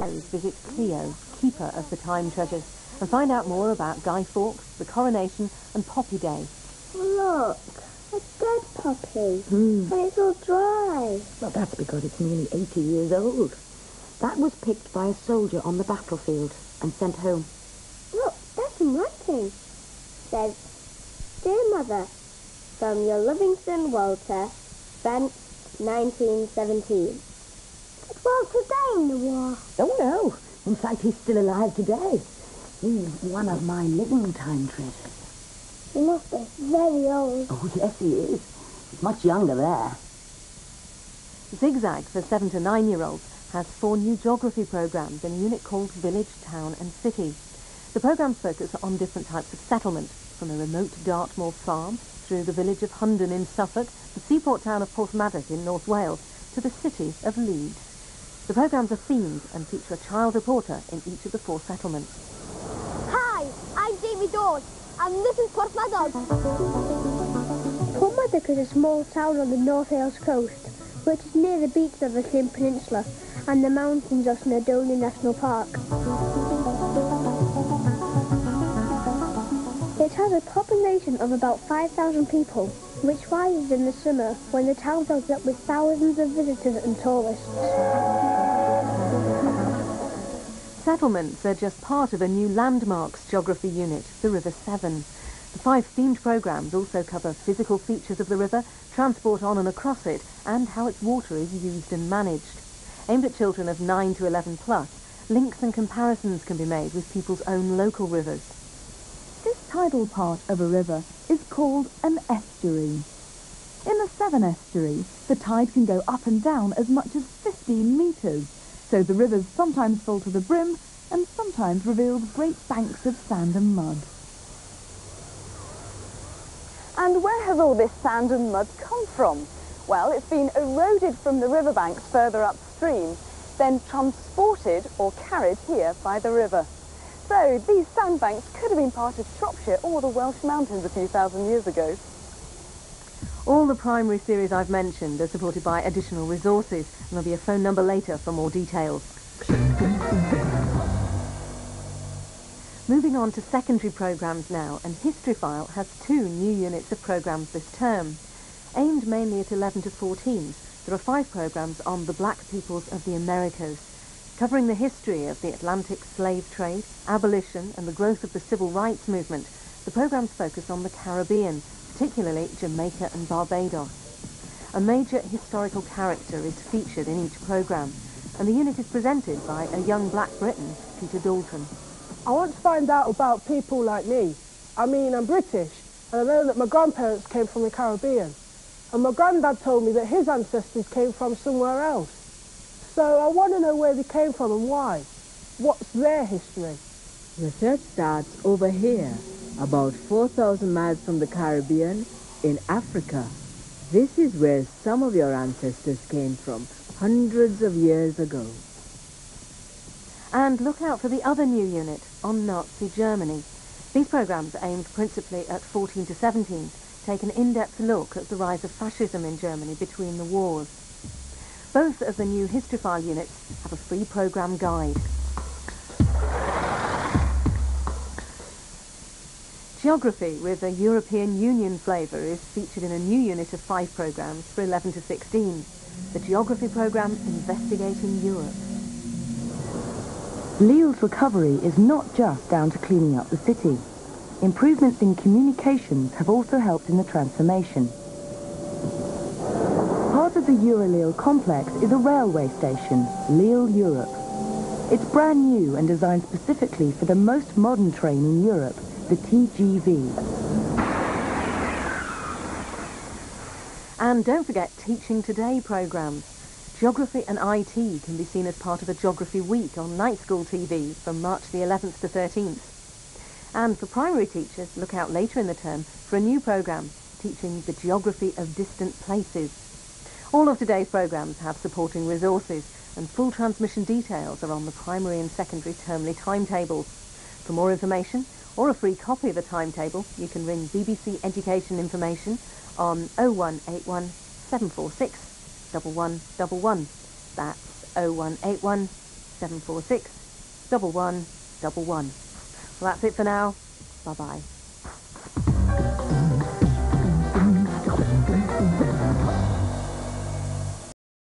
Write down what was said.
Visit Cleo, keeper of the time treasures, and find out more about Guy Fawkes, the coronation and Poppy Day. Look, a dead poppy, and it's all dry. Well, that's because it's nearly 80 years old. That was picked by a soldier on the battlefield and sent home. Look, there's some writing. Says, Dear Mother, from your loving son Walter, France, 1917. Did Walter die in the war? Oh, no. In fact, he's still alive today. He's one of my living time treasures. He must be very old. Oh, yes, he is. He's much younger there. Zigzag for 7 to 9-year-olds has 4 new geography programmes in a unit called Village, Town and City. The programmes focus on different types of settlement, from a remote Dartmoor farm through the village of Hundon in Suffolk, the seaport town of Porthmadog in North Wales, to the city of Leeds. The programmes are themed and feature a child reporter in each of the 4 settlements. Hi, I'm Jamie Dawes, and this is Porthmadog. Porthmadog is a small town on the North Wales coast, which is near the beach of the Llyn Peninsula and the mountains of Snowdonia National Park. It has a population of about 5,000 people, which rises in the summer when the town fills up with thousands of visitors and tourists. Settlements are just part of a new landmarks geography unit, the River Severn. The 5 themed programmes also cover physical features of the river, transport on and across it, and how its water is used and managed. Aimed at children of 9 to 11 plus, links and comparisons can be made with people's own local rivers. This tidal part of a river is called an estuary. In the Severn estuary, the tide can go up and down as much as 15 metres, so the rivers sometimes full to the brim and sometimes reveal great banks of sand and mud. And where has all this sand and mud come from? Well, it's been eroded from the riverbanks further upstream, then transported or carried here by the river. So these sandbanks could have been part of Shropshire or the Welsh Mountains a few thousand years ago. All the primary series I've mentioned are supported by additional resources, and there'll be a phone number later for more details. Moving on to secondary programmes now, and Historyphile has 2 new units of programmes this term. Aimed mainly at 11 to 14s, there are 5 programmes on the black peoples of the Americas, covering the history of the Atlantic slave trade, abolition and the growth of the civil rights movement. The programmes focus on the Caribbean, particularly Jamaica and Barbados. A major historical character is featured in each programme, and the unit is presented by a young black Briton, Peter Dalton. I want to find out about people like me. I mean, I'm British, and I know that my grandparents came from the Caribbean, and my granddad told me that his ancestors came from somewhere else. So I want to know where they came from and why. What's their history? Research starts over here, about 4,000 miles from the Caribbean, in Africa. This is where some of your ancestors came from, hundreds of years ago. And look out for the other new unit on Nazi Germany. These programmes, aimed principally at 14 to 17s, take an in-depth look at the rise of fascism in Germany between the wars. Both of the new Historyphile units have a free programme guide. Geography with a European Union flavour is featured in a new unit of 5 programmes for 11 to 16. The geography programme Investigating Europe. Lille's recovery is not just down to cleaning up the city. Improvements in communications have also helped in the transformation. Part of the Eurolille complex is a railway station, Lille Europe. It's brand new and designed specifically for the most modern train in Europe, the TGV. And don't forget Teaching Today programmes. Geography and IT can be seen as part of a Geography Week on Night School TV from March the 11th to 13th. And for primary teachers, look out later in the term for a new programme teaching the geography of distant places. All of today's programmes have supporting resources, and full transmission details are on the primary and secondary termly timetables. For more information or a free copy of the timetable, you can ring BBC Education Information on 0181 746 1111. That's 0181 07746 1111. Well, that's it for now. Bye-bye.